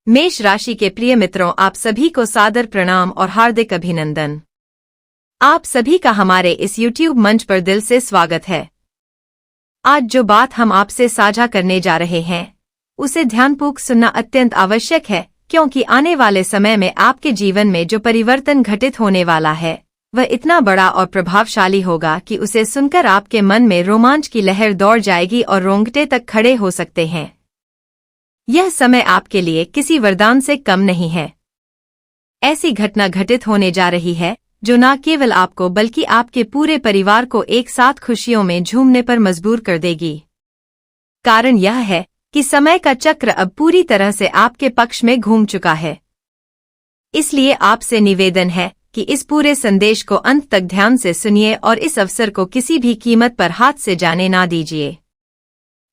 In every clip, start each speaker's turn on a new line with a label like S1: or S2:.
S1: मेष राशि के प्रिय मित्रों, आप सभी को सादर प्रणाम और हार्दिक अभिनंदन। आप सभी का हमारे इस YouTube मंच पर दिल से स्वागत है। आज जो बात हम आपसे साझा करने जा रहे हैं उसे ध्यानपूर्वक सुनना अत्यंत आवश्यक है, क्योंकि आने वाले समय में आपके जीवन में जो परिवर्तन घटित होने वाला है वह इतना बड़ा और प्रभावशाली होगा कि उसे सुनकर आपके मन में रोमांच की लहर दौड़ जाएगी और रोंगटे तक खड़े हो सकते हैं। यह समय आपके लिए किसी वरदान से कम नहीं है। ऐसी घटना घटित होने जा रही है जो न केवल आपको बल्कि आपके पूरे परिवार को एक साथ खुशियों में झूमने पर मजबूर कर देगी। कारण यह है कि समय का चक्र अब पूरी तरह से आपके पक्ष में घूम चुका है। इसलिए आपसे निवेदन है कि इस पूरे संदेश को अंत तक ध्यान से सुनिए और इस अवसर को किसी भी कीमत पर हाथ से जाने ना दीजिए।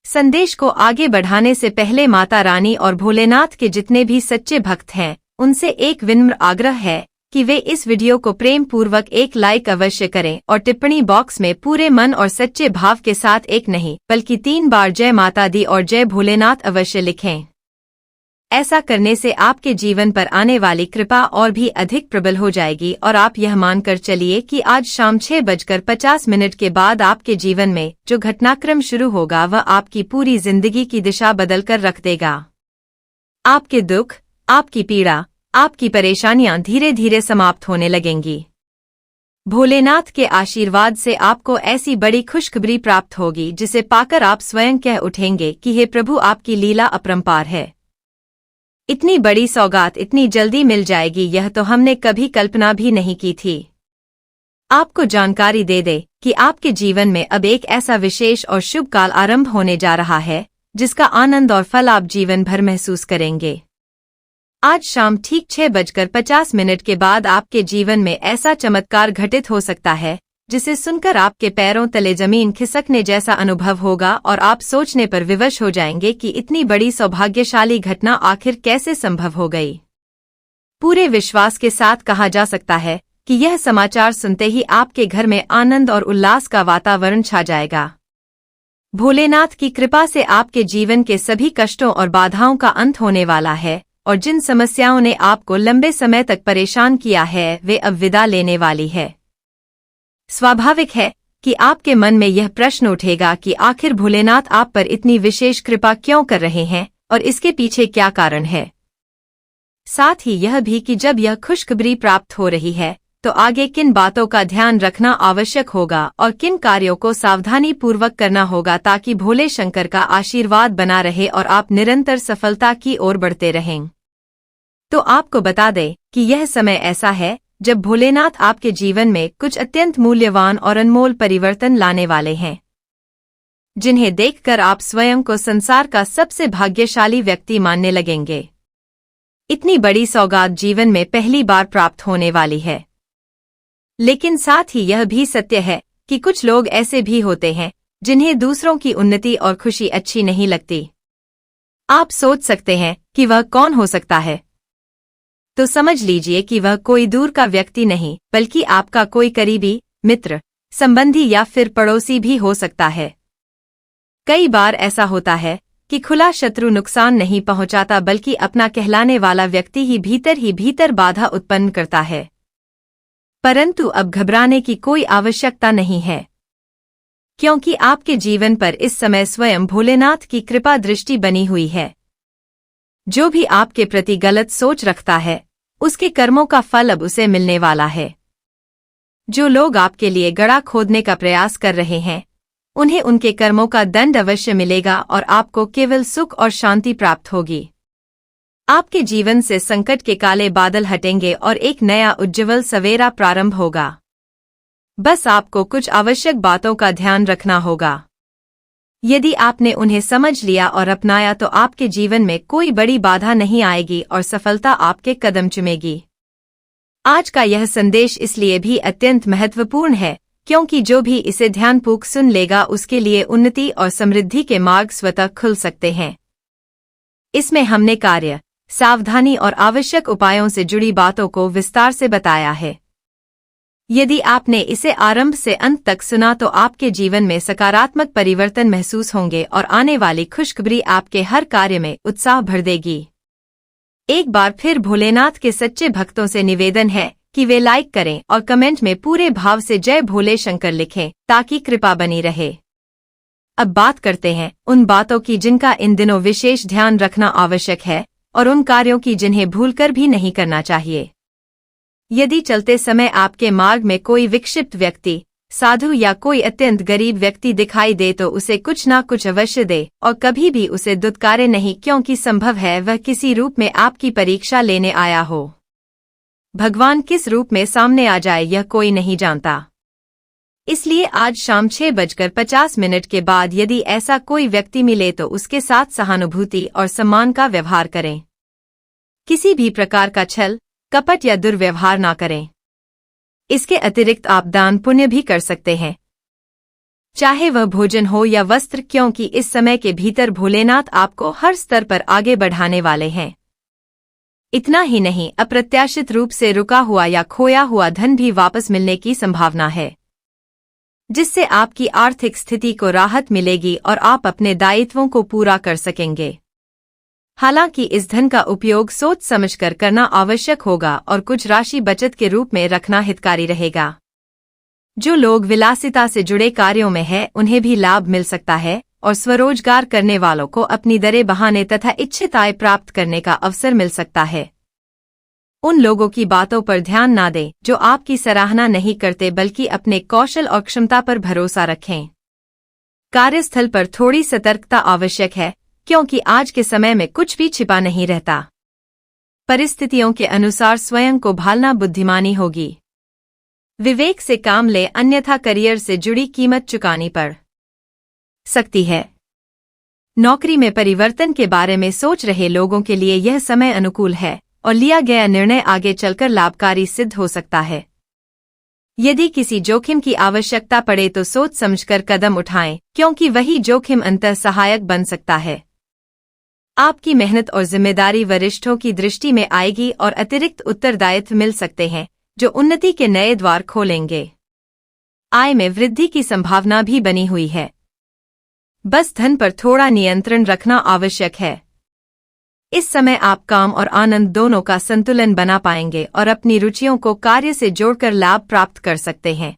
S1: संदेश को आगे बढ़ाने से पहले माता रानी और भोलेनाथ के जितने भी सच्चे भक्त हैं उनसे एक विनम्र आग्रह है कि वे इस वीडियो को प्रेम पूर्वक एक लाइक अवश्य करें और टिप्पणी बॉक्स में पूरे मन और सच्चे भाव के साथ एक नहीं बल्कि 3 बार जय माता दी और जय भोलेनाथ अवश्य लिखें। ऐसा करने से आपके जीवन पर आने वाली कृपा और भी अधिक प्रबल हो जाएगी और आप यह मानकर चलिए कि आज शाम 6:50 के बाद आपके जीवन में जो घटनाक्रम शुरू होगा वह आपकी पूरी जिंदगी की दिशा बदलकर रख देगा। आपके दुख, आपकी पीड़ा, आपकी परेशानियां धीरे धीरे समाप्त होने लगेंगी। भोलेनाथ के आशीर्वाद से आपको ऐसी बड़ी खुशखबरी प्राप्त होगी जिसे पाकर आप स्वयं कह उठेंगे कि हे प्रभु, आपकी लीला अपरंपार है। इतनी बड़ी सौगात इतनी जल्दी मिल जाएगी, यह तो हमने कभी कल्पना भी नहीं की थी। आपको जानकारी दे दे कि आपके जीवन में अब एक ऐसा विशेष और शुभ काल आरंभ होने जा रहा है जिसका आनंद और फल आप जीवन भर महसूस करेंगे। आज शाम ठीक 6:50 के बाद आपके जीवन में ऐसा चमत्कार घटित हो सकता है जिसे सुनकर आपके पैरों तले जमीन खिसकने जैसा अनुभव होगा और आप सोचने पर विवश हो जाएंगे कि इतनी बड़ी सौभाग्यशाली घटना आखिर कैसे संभव हो गई। पूरे विश्वास के साथ कहा जा सकता है कि यह समाचार सुनते ही आपके घर में आनंद और उल्लास का वातावरण छा जाएगा। भोलेनाथ की कृपा से आपके जीवन के सभी कष्टों और बाधाओं का अंत होने वाला है और जिन समस्याओं ने आपको लंबे समय तक परेशान किया है वे अब विदा लेने वाली है। स्वाभाविक है कि आपके मन में यह प्रश्न उठेगा कि आखिर भोलेनाथ आप पर इतनी विशेष कृपा क्यों कर रहे हैं और इसके पीछे क्या कारण है। साथ ही यह भी कि जब यह खुशखबरी प्राप्त हो रही है तो आगे किन बातों का ध्यान रखना आवश्यक होगा और किन कार्यों को सावधानी पूर्वक करना होगा ताकि भोले शंकर का आशीर्वाद बना रहे और आप निरंतर सफलता की ओर बढ़ते रहें। तो आपको बता दें कि यह समय ऐसा है जब भोलेनाथ आपके जीवन में कुछ अत्यंत मूल्यवान और अनमोल परिवर्तन लाने वाले हैं, जिन्हें देखकर आप स्वयं को संसार का सबसे भाग्यशाली व्यक्ति मानने लगेंगे। इतनी बड़ी सौगात जीवन में पहली बार प्राप्त होने वाली है। लेकिन साथ ही यह भी सत्य है कि कुछ लोग ऐसे भी होते हैं जिन्हें दूसरों की उन्नति और खुशी अच्छी नहीं लगती। आप सोच सकते हैं कि वह कौन हो सकता है, तो समझ लीजिए कि वह कोई दूर का व्यक्ति नहीं बल्कि आपका कोई करीबी मित्र, संबंधी या फिर पड़ोसी भी हो सकता है। कई बार ऐसा होता है कि खुला शत्रु नुकसान नहीं पहुंचाता बल्कि अपना कहलाने वाला व्यक्ति ही भीतर बाधा उत्पन्न करता है। परंतु अब घबराने की कोई आवश्यकता नहीं है, क्योंकि आपके जीवन पर इस समय स्वयं भोलेनाथ की कृपा दृष्टि बनी हुई है। जो भी आपके प्रति गलत सोच रखता है उसके कर्मों का फल अब उसे मिलने वाला है। जो लोग आपके लिए गड्ढा खोदने का प्रयास कर रहे हैं उन्हें उनके कर्मों का दंड अवश्य मिलेगा और आपको केवल सुख और शांति प्राप्त होगी। आपके जीवन से संकट के काले बादल हटेंगे और एक नया उज्ज्वल सवेरा प्रारंभ होगा। बस आपको कुछ आवश्यक बातों का ध्यान रखना होगा। यदि आपने उन्हें समझ लिया और अपनाया तो आपके जीवन में कोई बड़ी बाधा नहीं आएगी और सफलता आपके कदम चूमेगी। आज का यह संदेश इसलिए भी अत्यंत महत्वपूर्ण है क्योंकि जो भी इसे ध्यानपूर्वक सुन लेगा उसके लिए उन्नति और समृद्धि के मार्ग स्वतः खुल सकते हैं। इसमें हमने कार्य, सावधानी और आवश्यक उपायों से जुड़ी बातों को विस्तार से बताया है। यदि आपने इसे आरंभ से अंत तक सुना तो आपके जीवन में सकारात्मक परिवर्तन महसूस होंगे और आने वाली खुशखबरी आपके हर कार्य में उत्साह भर देगी। एक बार फिर भोलेनाथ के सच्चे भक्तों से निवेदन है कि वे लाइक करें और कमेंट में पूरे भाव से जय भोले शंकर लिखें ताकि कृपा बनी रहे। अब बात करते हैं उन बातों की जिनका इन दिनों विशेष ध्यान रखना आवश्यक है और उन कार्यों की जिन्हें भूलकर भी नहीं करना चाहिए। यदि चलते समय आपके मार्ग में कोई विक्षिप्त व्यक्ति, साधु या कोई अत्यंत गरीब व्यक्ति दिखाई दे तो उसे कुछ ना कुछ अवश्य दे और कभी भी उसे दुत्कारे नहीं, क्योंकि संभव है वह किसी रूप में आपकी परीक्षा लेने आया हो। भगवान किस रूप में सामने आ जाए यह कोई नहीं जानता। इसलिए आज शाम 6:50 के बाद यदि ऐसा कोई व्यक्ति मिले तो उसके साथ सहानुभूति और सम्मान का व्यवहार करें। किसी भी प्रकार का छल, कपट या दुर्व्यवहार ना करें। इसके अतिरिक्त आप दान पुण्य भी कर सकते हैं, चाहे वह भोजन हो या वस्त्र, क्योंकि इस समय के भीतर भोलेनाथ आपको हर स्तर पर आगे बढ़ाने वाले हैं। इतना ही नहीं, अप्रत्याशित रूप से रुका हुआ या खोया हुआ धन भी वापस मिलने की संभावना है, जिससे आपकी आर्थिक स्थिति को राहत मिलेगी और आप अपने दायित्वों को पूरा कर सकेंगे। हालांकि इस धन का उपयोग सोच समझकर करना आवश्यक होगा और कुछ राशि बचत के रूप में रखना हितकारी रहेगा। जो लोग विलासिता से जुड़े कार्यों में हैं उन्हें भी लाभ मिल सकता है और स्वरोजगार करने वालों को अपनी दरें बढ़ाने तथा इच्छित आय प्राप्त करने का अवसर मिल सकता है। उन लोगों की बातों पर ध्यान ना दें जो आपकी सराहना नहीं करते, बल्कि अपने कौशल और क्षमता पर भरोसा रखें। कार्यस्थल पर थोड़ी सतर्कता आवश्यक है, क्योंकि आज के समय में कुछ भी छिपा नहीं रहता। परिस्थितियों के अनुसार स्वयं को भालना बुद्धिमानी होगी। विवेक से काम ले, अन्यथा करियर से जुड़ी कीमत चुकानी पड़ सकती है। नौकरी में परिवर्तन के बारे में सोच रहे लोगों के लिए यह समय अनुकूल है और लिया गया निर्णय आगे चलकर लाभकारी सिद्ध हो सकता है। यदि किसी जोखिम की आवश्यकता पड़े तो सोच समझकर कदम उठाएं, क्योंकि वही जोखिम अंततः सहायक बन सकता है। आपकी मेहनत और जिम्मेदारी वरिष्ठों की दृष्टि में आएगी और अतिरिक्त उत्तरदायित्व मिल सकते हैं जो उन्नति के नए द्वार खोलेंगे। आय में वृद्धि की संभावना भी बनी हुई है, बस धन पर थोड़ा नियंत्रण रखना आवश्यक है। इस समय आप काम और आनंद दोनों का संतुलन बना पाएंगे और अपनी रुचियों को कार्य से जोड़कर लाभ प्राप्त कर सकते हैं।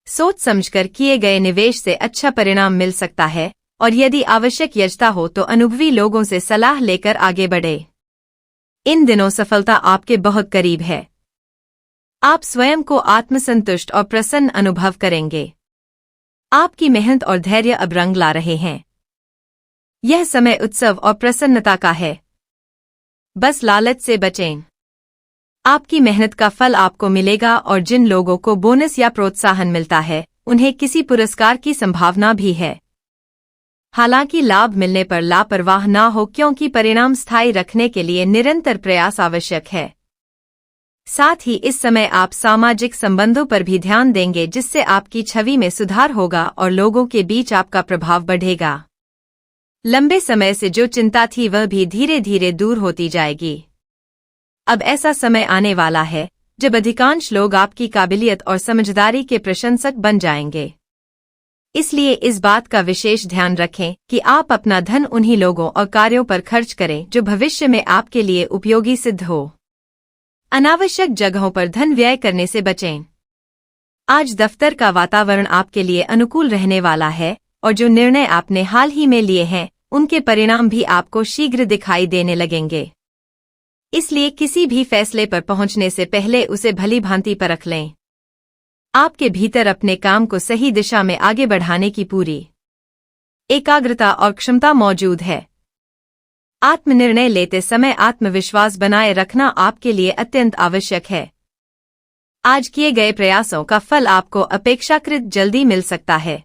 S1: सोच समझकर किए गए निवेश से अच्छा परिणाम मिल सकता है और यदि आवश्यक यजता हो तो अनुभवी लोगों से सलाह लेकर आगे बढ़े। इन दिनों सफलता आपके बहुत करीब है। आप स्वयं को आत्मसंतुष्ट और प्रसन्न अनुभव करेंगे। आपकी मेहनत और धैर्य अब रंग ला रहे हैं। यह समय उत्सव और प्रसन्नता का है, बस लालच से बचें। आपकी मेहनत का फल आपको मिलेगा और जिन लोगों को बोनस या प्रोत्साहन मिलता है उन्हें किसी पुरस्कार की संभावना भी है। हालांकि लाभ मिलने पर लापरवाह ना हो, क्योंकि परिणाम स्थायी रखने के लिए निरंतर प्रयास आवश्यक है। साथ ही इस समय आप सामाजिक संबंधों पर भी ध्यान देंगे, जिससे आपकी छवि में सुधार होगा और लोगों के बीच आपका प्रभाव बढ़ेगा। लंबे समय से जो चिंता थी वह भी धीरे धीरे दूर होती जाएगी। अब ऐसा समय आने वाला है जब अधिकांश लोग आपकी काबिलियत और समझदारी के प्रशंसक बन जाएंगे। इसलिए इस बात का विशेष ध्यान रखें कि आप अपना धन उन्हीं लोगों और कार्यों पर खर्च करें जो भविष्य में आपके लिए उपयोगी सिद्ध हो। अनावश्यक जगहों पर धन व्यय करने से बचें। आज दफ्तर का वातावरण आपके लिए अनुकूल रहने वाला है और जो निर्णय आपने हाल ही में लिए हैं उनके परिणाम भी आपको शीघ्र दिखाई देने लगेंगे। इसलिए किसी भी फैसले पर पहुंचने से पहले उसे भली भांति परख लें। आपके भीतर अपने काम को सही दिशा में आगे बढ़ाने की पूरी एकाग्रता और क्षमता मौजूद है। आत्मनिर्णय लेते समय आत्मविश्वास बनाए रखना आपके लिए अत्यंत आवश्यक है। आज किए गए प्रयासों का फल आपको अपेक्षाकृत जल्दी मिल सकता है।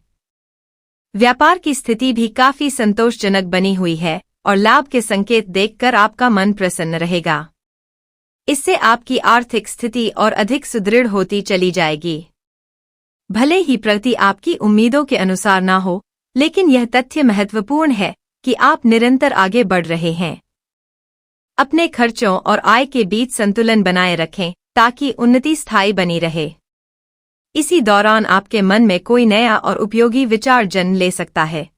S1: व्यापार की स्थिति भी काफी संतोषजनक बनी हुई है और लाभ के संकेत देखकर आपका मन प्रसन्न रहेगा। इससे आपकी आर्थिक स्थिति और अधिक सुदृढ़ होती चली जाएगी। भले ही प्रगति आपकी उम्मीदों के अनुसार ना हो, लेकिन यह तथ्य महत्वपूर्ण है कि आप निरंतर आगे बढ़ रहे हैं। अपने खर्चों और आय के बीच संतुलन बनाए रखें ताकि उन्नति स्थायी बनी रहे। इसी दौरान आपके मन में कोई नया और उपयोगी विचार जन्म ले सकता है,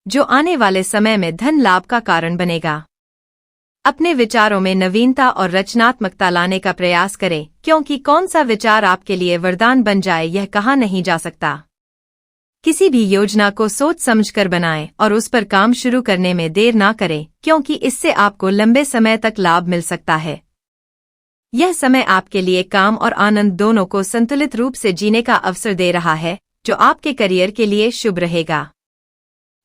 S1: जो आने वाले समय में धन लाभ का कारण बनेगा। अपने विचारों में नवीनता और रचनात्मकता लाने का प्रयास करें, क्योंकि कौन सा विचार आपके लिए वरदान बन जाए यह कहा नहीं जा सकता। किसी भी योजना को सोच समझकर बनाएं और उस पर काम शुरू करने में देर ना करें, क्योंकि इससे आपको लंबे समय तक लाभ मिल सकता है। यह समय आपके लिए काम और आनंद दोनों को संतुलित रूप से जीने का अवसर दे रहा है, जो आपके करियर के लिए शुभ रहेगा।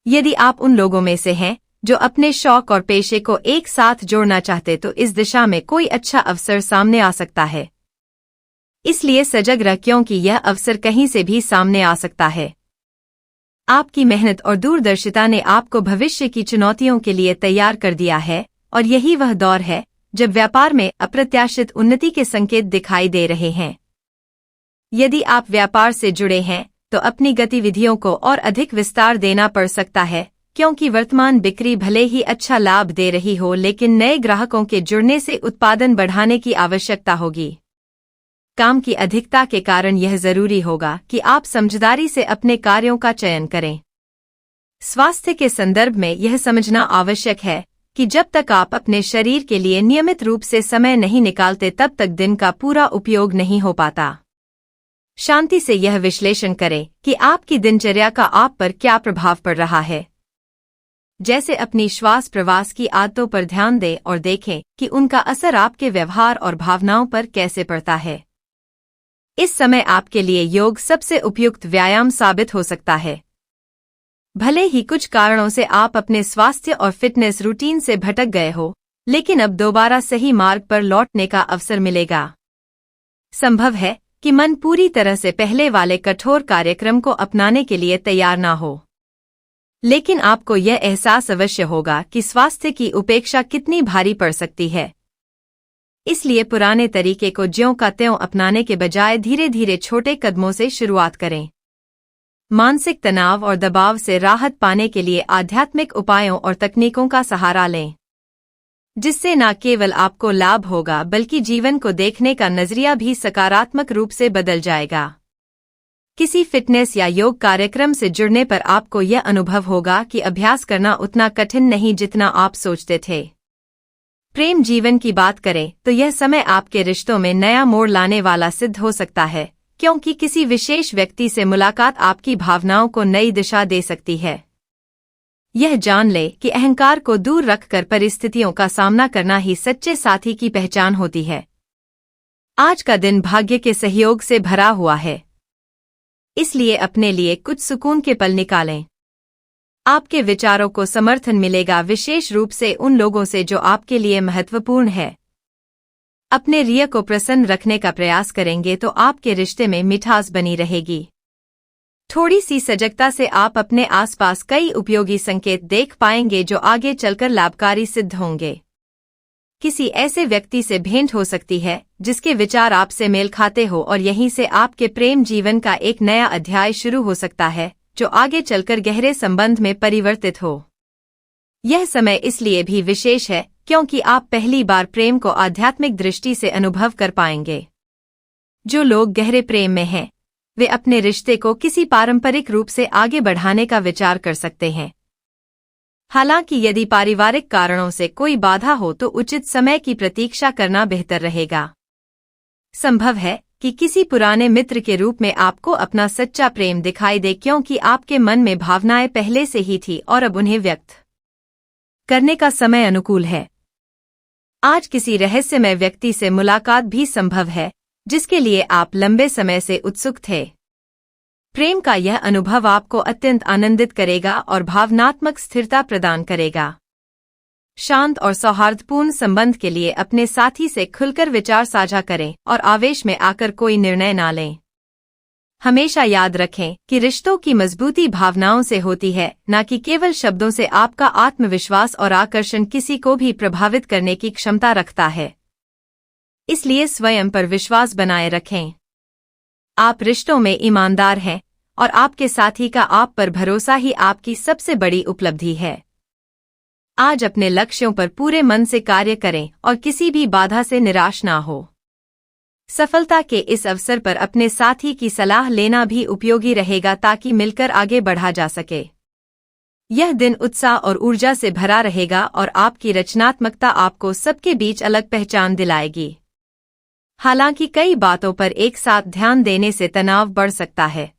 S1: यदि आप उन लोगों में से हैं जो अपने शौक और पेशे को एक साथ जोड़ना चाहते तो इस दिशा में कोई अच्छा अवसर सामने आ सकता है। इसलिए सजग रह, क्योंकि यह अवसर कहीं से भी सामने आ सकता है। आपकी मेहनत और दूरदर्शिता ने आपको भविष्य की चुनौतियों के लिए तैयार कर दिया है, और यही वह दौर है जब व्यापार में अप्रत्याशित उन्नति के संकेत दिखाई दे रहे हैं। यदि आप व्यापार से जुड़े हैं तो अपनी गतिविधियों को और अधिक विस्तार देना पड़ सकता है, क्योंकि वर्तमान बिक्री भले ही अच्छा लाभ दे रही हो, लेकिन नए ग्राहकों के जुड़ने से उत्पादन बढ़ाने की आवश्यकता होगी। काम की अधिकता के कारण यह जरूरी होगा कि आप समझदारी से अपने कार्यों का चयन करें। स्वास्थ्य के संदर्भ में यह समझना आवश्यक है कि जब तक आप अपने शरीर के लिए नियमित रूप से समय नहीं निकालते तब तक दिन का पूरा उपयोग नहीं हो पाता। शांति से यह विश्लेषण करें कि आपकी दिनचर्या का आप पर क्या प्रभाव पड़ रहा है। जैसे अपनी श्वास प्रवास की आदतों पर ध्यान दें और देखें कि उनका असर आपके व्यवहार और भावनाओं पर कैसे पड़ता है। इस समय आपके लिए योग सबसे उपयुक्त व्यायाम साबित हो सकता है। भले ही कुछ कारणों से आप अपने स्वास्थ्य और फिटनेस रूटीन से भटक गए हो, लेकिन अब दोबारा सही मार्ग पर लौटने का अवसर मिलेगा। संभव है कि मन पूरी तरह से पहले वाले कठोर कार्यक्रम को अपनाने के लिए तैयार ना हो, लेकिन आपको यह एहसास अवश्य होगा कि स्वास्थ्य की उपेक्षा कितनी भारी पड़ सकती है। इसलिए पुराने तरीके को ज्यों का त्यों अपनाने के बजाय धीरे धीरे छोटे कदमों से शुरुआत करें। मानसिक तनाव और दबाव से राहत पाने के लिए आध्यात्मिक उपायों और तकनीकों का सहारा लें, जिससे न केवल आपको लाभ होगा बल्कि जीवन को देखने का नजरिया भी सकारात्मक रूप से बदल जाएगा। किसी फिटनेस या योग कार्यक्रम से जुड़ने पर आपको यह अनुभव होगा कि अभ्यास करना उतना कठिन नहीं जितना आप सोचते थे। प्रेम जीवन की बात करें तो यह समय आपके रिश्तों में नया मोड़ लाने वाला सिद्ध हो सकता है, क्योंकि किसी विशेष व्यक्ति से मुलाकात आपकी भावनाओं को नई दिशा दे सकती है। यह जान ले कि अहंकार को दूर रखकर परिस्थितियों का सामना करना ही सच्चे साथी की पहचान होती है। आज का दिन भाग्य के सहयोग से भरा हुआ है, इसलिए अपने लिए कुछ सुकून के पल निकालें। आपके विचारों को समर्थन मिलेगा, विशेष रूप से उन लोगों से जो आपके लिए महत्वपूर्ण है। अपने रिय को प्रसन्न रखने का प्रयास करेंगे तो आपके रिश्ते में मिठास बनी रहेगी। थोड़ी सी सजगता से आप अपने आसपास कई उपयोगी संकेत देख पाएंगे जो आगे चलकर लाभकारी सिद्ध होंगे। किसी ऐसे व्यक्ति से भेंट हो सकती है जिसके विचार आपसे मेल खाते हो, और यहीं से आपके प्रेम जीवन का एक नया अध्याय शुरू हो सकता है जो आगे चलकर गहरे संबंध में परिवर्तित हो। यह समय इसलिए भी विशेष है क्योंकि आप पहली बार प्रेम को आध्यात्मिक दृष्टि से अनुभव कर पाएंगे। जो लोग गहरे प्रेम में हैं, वे अपने रिश्ते को किसी पारंपरिक रूप से आगे बढ़ाने का विचार कर सकते हैं। हालांकि यदि पारिवारिक कारणों से कोई बाधा हो तो उचित समय की प्रतीक्षा करना बेहतर रहेगा। संभव है कि किसी पुराने मित्र के रूप में आपको अपना सच्चा प्रेम दिखाई दे, क्योंकि आपके मन में भावनाएं पहले से ही थी और अब उन्हें व्यक्त करने का समय अनुकूल है। आज किसी रहस्यमय व्यक्ति से मुलाकात भी संभव है जिसके लिए आप लंबे समय से उत्सुक थे। प्रेम का यह अनुभव आपको अत्यंत आनंदित करेगा और भावनात्मक स्थिरता प्रदान करेगा। शांत और सौहार्दपूर्ण संबंध के लिए अपने साथी से खुलकर विचार साझा करें और आवेश में आकर कोई निर्णय ना लें। हमेशा याद रखें कि रिश्तों की मजबूती भावनाओं से होती है, न कि केवल शब्दों से। आपका आत्मविश्वास और आकर्षण किसी को भी प्रभावित करने की क्षमता रखता है, इसलिए स्वयं पर विश्वास बनाए रखें। आप रिश्तों में ईमानदार हैं और आपके साथी का आप पर भरोसा ही आपकी सबसे बड़ी उपलब्धि है। आज अपने लक्ष्यों पर पूरे मन से कार्य करें और किसी भी बाधा से निराश ना हो। सफलता के इस अवसर पर अपने साथी की सलाह लेना भी उपयोगी रहेगा ताकि मिलकर आगे बढ़ा जा सके। यह दिन उत्साह और ऊर्जा से भरा रहेगा और आपकी रचनात्मकता आपको सबके बीच अलग पहचान दिलाएगी। हालांकि कई बातों पर एक साथ ध्यान देने से तनाव बढ़ सकता है,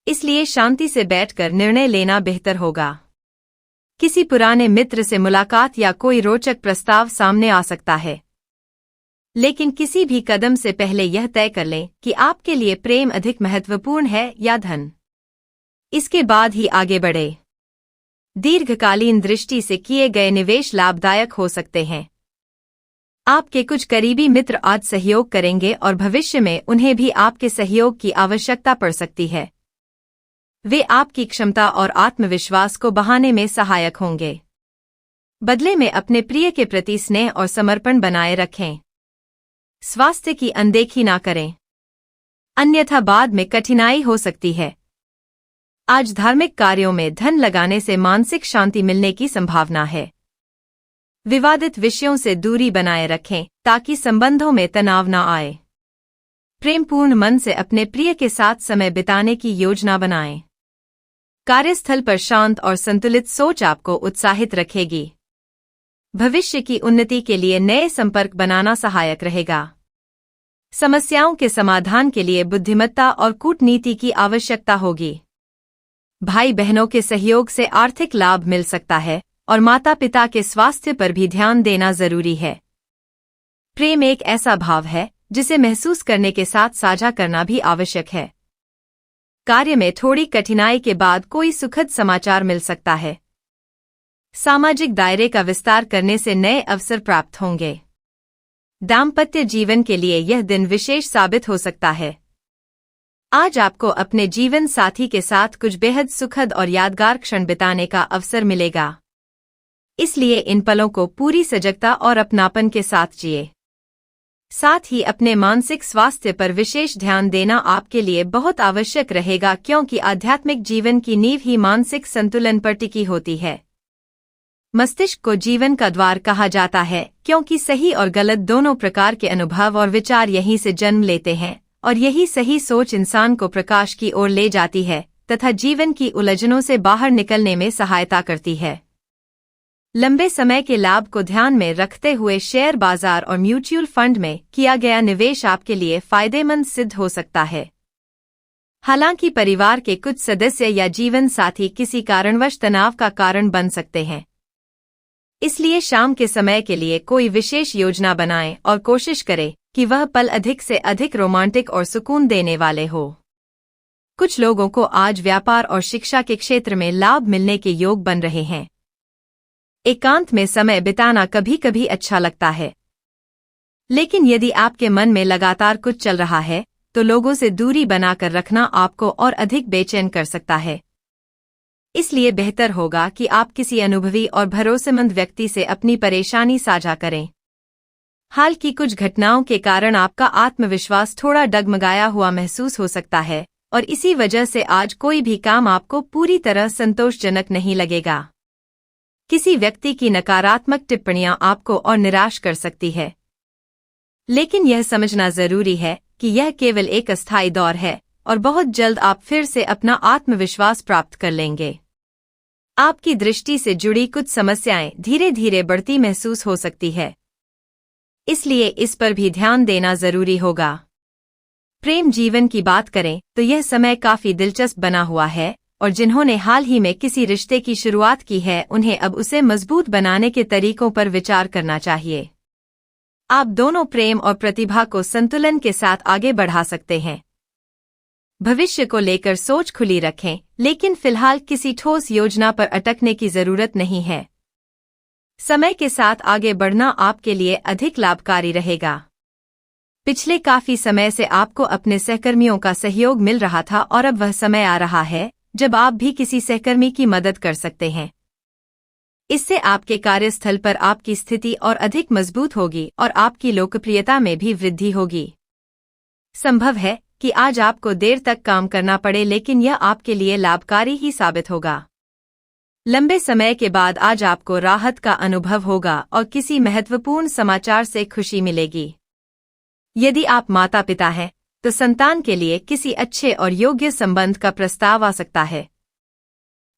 S1: इसलिए शांति से बैठकर निर्णय लेना बेहतर होगा। किसी पुराने मित्र से मुलाकात या कोई रोचक प्रस्ताव सामने आ सकता है, लेकिन किसी भी कदम से पहले यह तय कर लें कि आपके लिए प्रेम अधिक महत्वपूर्ण है या धन। इसके बाद ही आगे बढ़े। दीर्घकालीन दृष्टि से किए गए निवेश लाभदायक हो सकते हैं। आपके कुछ करीबी मित्र आज सहयोग करेंगे और भविष्य में उन्हें भी आपके सहयोग की आवश्यकता पड़ सकती है। वे आपकी क्षमता और आत्मविश्वास को बढ़ाने में सहायक होंगे। बदले में अपने प्रिय के प्रति स्नेह और समर्पण बनाए रखें। स्वास्थ्य की अनदेखी ना करें, अन्यथा बाद में कठिनाई हो सकती है। आज धार्मिक कार्यों में धन लगाने से मानसिक शांति मिलने की संभावना है। विवादित विषयों से दूरी बनाए रखें ताकि संबंधों में तनाव न आए। प्रेमपूर्ण मन से अपने प्रिय के साथ समय बिताने की योजना बनाएं। कार्यस्थल पर शांत और संतुलित सोच आपको उत्साहित रखेगी। भविष्य की उन्नति के लिए नए संपर्क बनाना सहायक रहेगा। समस्याओं के समाधान के लिए बुद्धिमत्ता और कूटनीति की आवश्यकता होगी। भाई बहनों के सहयोग से आर्थिक लाभ मिल सकता है और माता पिता के स्वास्थ्य पर भी ध्यान देना जरूरी है। प्रेम एक ऐसा भाव है जिसे महसूस करने के साथ साझा करना भी आवश्यक है। कार्य में थोड़ी कठिनाई के बाद कोई सुखद समाचार मिल सकता है। सामाजिक दायरे का विस्तार करने से नए अवसर प्राप्त होंगे। दाम्पत्य जीवन के लिए यह दिन विशेष साबित हो सकता है। आज आपको अपने जीवन साथी के साथ कुछ बेहद सुखद और यादगार क्षण बिताने का अवसर मिलेगा। इसलिए इन पलों को पूरी सजगता और अपनापन के साथ जिए। साथ ही अपने मानसिक स्वास्थ्य पर विशेष ध्यान देना आपके लिए बहुत आवश्यक रहेगा, क्योंकि आध्यात्मिक जीवन की नींव ही मानसिक संतुलन पर टिकी होती है। मस्तिष्क को जीवन का द्वार कहा जाता है, क्योंकि सही और गलत दोनों प्रकार के अनुभव और विचार यहीं से जन्म लेते हैं, और यही सही सोच इंसान को प्रकाश की ओर ले जाती है तथा जीवन की उलझनों से बाहर निकलने में सहायता करती है। लंबे समय के लाभ को ध्यान में रखते हुए शेयर बाजार और म्यूचुअल फंड में किया गया निवेश आपके लिए फायदेमंद सिद्ध हो सकता है। हालांकि परिवार के कुछ सदस्य या जीवन साथी किसी कारणवश तनाव का कारण बन सकते हैं। इसलिए शाम के समय के लिए कोई विशेष योजना बनाएं और कोशिश करें कि वह पल अधिक से अधिक रोमांटिक और सुकून देने वाले हो। कुछ लोगों को आज व्यापार और शिक्षा के क्षेत्र में लाभ मिलने के योग बन रहे हैं। एकांत में समय बिताना कभी कभी अच्छा लगता है, लेकिन यदि आपके मन में लगातार कुछ चल रहा है तो लोगों से दूरी बनाकर रखना आपको और अधिक बेचैन कर सकता है। इसलिए बेहतर होगा कि आप किसी अनुभवी और भरोसेमंद व्यक्ति से अपनी परेशानी साझा करें। हाल की कुछ घटनाओं के कारण आपका आत्मविश्वास थोड़ा डगमगाया हुआ महसूस हो सकता है और इसी वजह से आज कोई भी काम आपको पूरी तरह संतोषजनक नहीं लगेगा। किसी व्यक्ति की नकारात्मक टिप्पणियां आपको और निराश कर सकती है, लेकिन यह समझना जरूरी है कि यह केवल एक अस्थायी दौर है और बहुत जल्द आप फिर से अपना आत्मविश्वास प्राप्त कर लेंगे। आपकी दृष्टि से जुड़ी कुछ समस्याएं धीरे धीरे बढ़ती महसूस हो सकती है, इसलिए इस पर भी ध्यान देना जरूरी होगा। प्रेम जीवन की बात करें तो यह समय काफी दिलचस्प बना हुआ है और जिन्होंने हाल ही में किसी रिश्ते की शुरुआत की है उन्हें अब उसे मजबूत बनाने के तरीकों पर विचार करना चाहिए। आप दोनों प्रेम और प्रतिभा को संतुलन के साथ आगे बढ़ा सकते हैं। भविष्य को लेकर सोच खुली रखें, लेकिन फिलहाल किसी ठोस योजना पर अटकने की जरूरत नहीं है। समय के साथ आगे बढ़ना आपके लिए अधिक लाभकारी रहेगा। पिछले काफी समय से आपको अपने सहकर्मियों का सहयोग मिल रहा था और अब वह समय आ रहा है जब आप भी किसी सहकर्मी की मदद कर सकते हैं। इससे आपके कार्यस्थल पर आपकी स्थिति और अधिक मजबूत होगी और आपकी लोकप्रियता में भी वृद्धि होगी। संभव है कि आज आपको देर तक काम करना पड़े, लेकिन यह आपके लिए लाभकारी ही साबित होगा। लंबे समय के बाद आज आपको राहत का अनुभव होगा और किसी महत्वपूर्ण समाचार से खुशी मिलेगी। यदि आप माता पिता हैं तो संतान के लिए किसी अच्छे और योग्य संबंध का प्रस्ताव आ सकता है।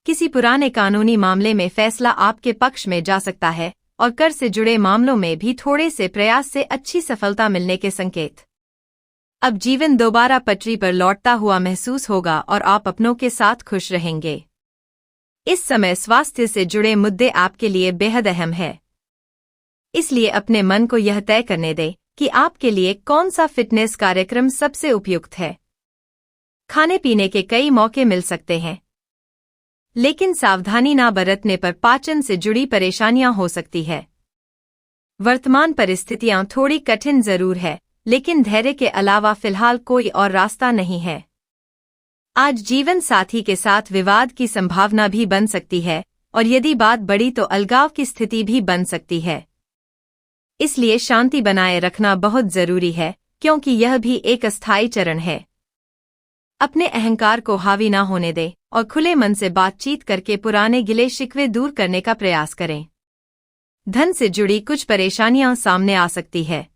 S1: किसी पुराने कानूनी मामले में फैसला आपके पक्ष में जा सकता है और कर से जुड़े मामलों में भी थोड़े से प्रयास से अच्छी सफलता मिलने के संकेत। अब जीवन दोबारा पटरी पर लौटता हुआ महसूस होगा और आप अपनों के साथ खुश रहेंगे। इस समय स्वास्थ्य से जुड़े मुद्दे आपके लिए बेहद अहम है, इसलिए अपने मन को यह तय करने दें कि आपके लिए कौन सा फिटनेस कार्यक्रम सबसे उपयुक्त है। खाने पीने के कई मौके मिल सकते हैं, लेकिन सावधानी ना बरतने पर पाचन से जुड़ी परेशानियां हो सकती है। वर्तमान परिस्थितियां थोड़ी कठिन जरूर है, लेकिन धैर्य के अलावा फिलहाल कोई और रास्ता नहीं है। आज जीवन साथी के साथ विवाद की संभावना भी बन सकती है और यदि बात बढ़ी तो अलगाव की स्थिति भी बन सकती है। इसलिए शांति बनाए रखना बहुत जरूरी है, क्योंकि यह भी एक अस्थायी चरण है। अपने अहंकार को हावी ना होने दें और खुले मन से बातचीत करके पुराने गिले शिकवे दूर करने का प्रयास करें। धन से जुड़ी कुछ परेशानियां सामने आ सकती है,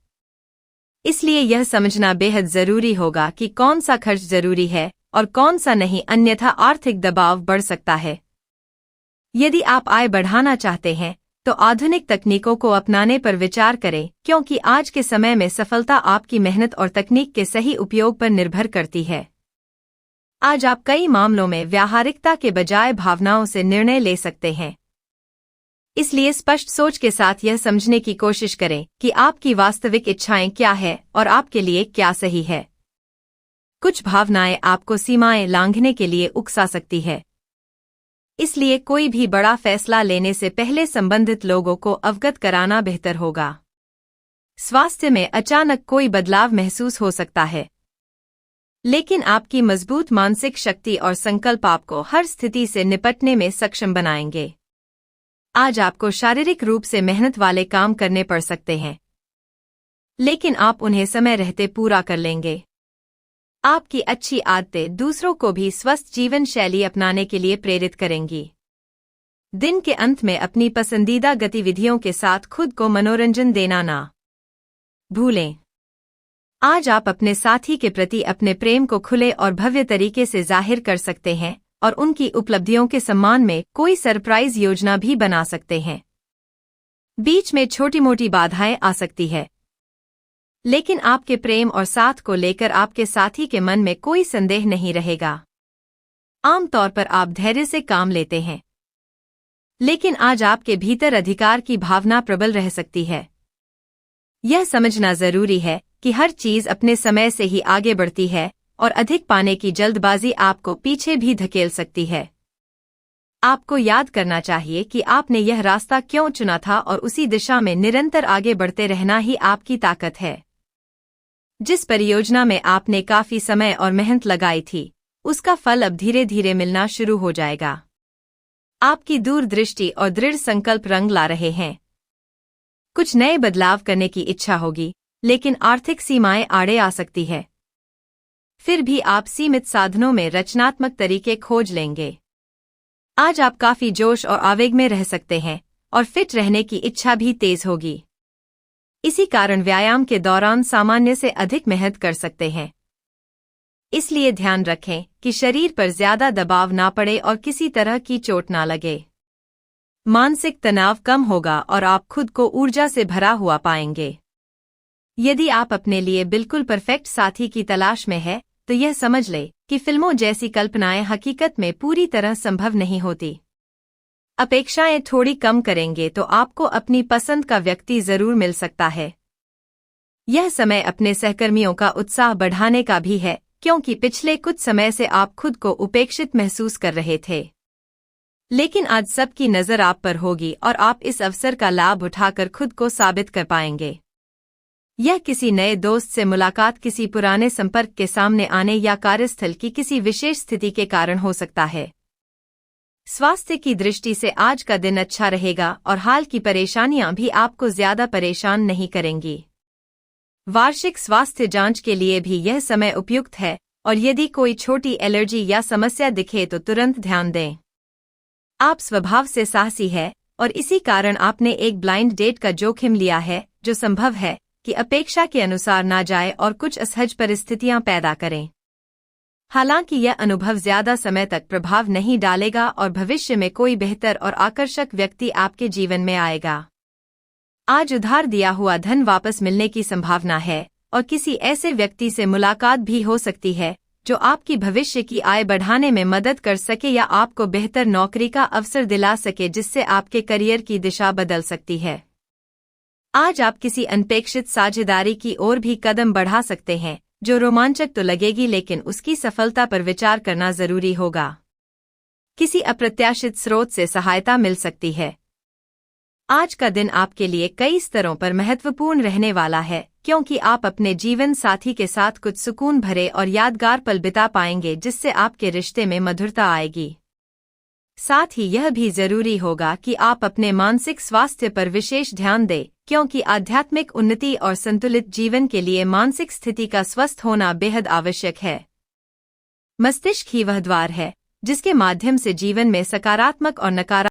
S1: इसलिए यह समझना बेहद जरूरी होगा कि कौन सा खर्च जरूरी है और कौन सा नहीं, अन्यथा आर्थिक दबाव बढ़ सकता है। यदि आप आय बढ़ाना चाहते हैं तो आधुनिक तकनीकों को अपनाने पर विचार करें, क्योंकि आज के समय में सफलता आपकी मेहनत और तकनीक के सही उपयोग पर निर्भर करती है। आज आप कई मामलों में व्यावहारिकता के बजाय भावनाओं से निर्णय ले सकते हैं, इसलिए स्पष्ट सोच के साथ यह समझने की कोशिश करें कि आपकी वास्तविक इच्छाएं क्या हैं और आपके लिए क्या सही है। कुछ भावनाएं आपको सीमाएं लांघने के लिए उकसा सकती है, इसलिए कोई भी बड़ा फैसला लेने से पहले संबंधित लोगों को अवगत कराना बेहतर होगा। स्वास्थ्य में अचानक कोई बदलाव महसूस हो सकता है, लेकिन आपकी मजबूत मानसिक शक्ति और संकल्प आपको हर स्थिति से निपटने में सक्षम बनाएंगे। आज आपको शारीरिक रूप से मेहनत वाले काम करने पड़ सकते हैं, लेकिन आप उन्हें समय रहते पूरा कर लेंगे। आपकी अच्छी आदतें दूसरों को भी स्वस्थ जीवन शैली अपनाने के लिए प्रेरित करेंगी। दिन के अंत में अपनी पसंदीदा गतिविधियों के साथ खुद को मनोरंजन देना ना भूलें। आज आप अपने साथी के प्रति अपने प्रेम को खुले और भव्य तरीके से जाहिर कर सकते हैं और उनकी उपलब्धियों के सम्मान में कोई सरप्राइज योजना भी बना सकते हैं। बीच में छोटी मोटी बाधाएं आ सकती है, लेकिन आपके प्रेम और साथ को लेकर आपके साथी के मन में कोई संदेह नहीं रहेगा। आमतौर पर आप धैर्य से काम लेते हैं, लेकिन आज आपके भीतर अधिकार की भावना प्रबल रह सकती है। यह समझना जरूरी है कि हर चीज अपने समय से ही आगे बढ़ती है और अधिक पाने की जल्दबाजी आपको पीछे भी धकेल सकती है। आपको याद करना चाहिए कि आपने यह रास्ता क्यों चुना था और उसी दिशा में निरंतर आगे बढ़ते रहना ही आपकी ताकत है। जिस परियोजना में आपने काफी समय और मेहनत लगाई थी, उसका फल अब धीरे धीरे मिलना शुरू हो जाएगा। आपकी दूरदृष्टि और दृढ़ संकल्प रंग ला रहे हैं। कुछ नए बदलाव करने की इच्छा होगी, लेकिन आर्थिक सीमाएं आड़े आ सकती है। फिर भी आप सीमित साधनों में रचनात्मक तरीके खोज लेंगे। आज आप काफी जोश और आवेग में रह सकते हैं और फिट रहने की इच्छा भी तेज होगी। इसी कारण व्यायाम के दौरान सामान्य से अधिक मेहनत कर सकते हैं। इसलिए ध्यान रखें कि शरीर पर ज्यादा दबाव ना पड़े और किसी तरह की चोट ना लगे। मानसिक तनाव कम होगा और आप खुद को ऊर्जा से भरा हुआ पाएंगे। यदि आप अपने लिए बिल्कुल परफेक्ट साथी की तलाश में है, तो यह समझ ले कि फिल्मों जैसी कल्पनाएं हकीकत में पूरी तरह संभव नहीं होती। अपेक्षाएं थोड़ी कम करेंगे तो आपको अपनी पसंद का व्यक्ति जरूर मिल सकता है। यह समय अपने सहकर्मियों का उत्साह बढ़ाने का भी है, क्योंकि पिछले कुछ समय से आप खुद को उपेक्षित महसूस कर रहे थे। लेकिन आज सबकी नजर आप पर होगी और आप इस अवसर का लाभ उठाकर खुद को साबित कर पाएंगे। यह किसी नए दोस्त से मुलाकात, किसी पुराने संपर्क के सामने आने या कार्यस्थल की किसी विशेष स्थिति के कारण हो सकता है। स्वास्थ्य की दृष्टि से आज का दिन अच्छा रहेगा और हाल की परेशानियां भी आपको ज्यादा परेशान नहीं करेंगी। वार्षिक स्वास्थ्य जांच के लिए भी यह समय उपयुक्त है और यदि कोई छोटी एलर्जी या समस्या दिखे तो तुरंत ध्यान दें। आप स्वभाव से साहसी है और इसी कारण आपने एक ब्लाइंड डेट का जोखिम लिया है, जो संभव है कि अपेक्षा के अनुसार ना जाए और कुछ असहज परिस्थितियां पैदा करें। हालांकि यह अनुभव ज्यादा समय तक प्रभाव नहीं डालेगा और भविष्य में कोई बेहतर और आकर्षक व्यक्ति आपके जीवन में आएगा। आज उधार दिया हुआ धन वापस मिलने की संभावना है और किसी ऐसे व्यक्ति से मुलाकात भी हो सकती है जो आपकी भविष्य की आय बढ़ाने में मदद कर सके या आपको बेहतर नौकरी का अवसर दिला सके, जिससे आपके करियर की दिशा बदल सकती है। आज आप किसी अनपेक्षित साझेदारी की ओर भी कदम बढ़ा सकते हैं जो रोमांचक तो लगेगी, लेकिन उसकी सफलता पर विचार करना जरूरी होगा। किसी अप्रत्याशित स्रोत से सहायता मिल सकती है। आज का दिन आपके लिए कई स्तरों पर महत्वपूर्ण रहने वाला है, क्योंकि आप अपने जीवन साथी के साथ कुछ सुकून भरे और यादगार पल बिता पाएंगे, जिससे आपके रिश्ते में मधुरता आएगी। साथ ही यह भी जरूरी होगा कि आप अपने मानसिक स्वास्थ्य पर विशेष ध्यान दें, क्योंकि आध्यात्मिक उन्नति और संतुलित जीवन के लिए मानसिक स्थिति का स्वस्थ होना बेहद आवश्यक है। मस्तिष्क ही वह द्वार है जिसके माध्यम से जीवन में सकारात्मक और नकारात्मक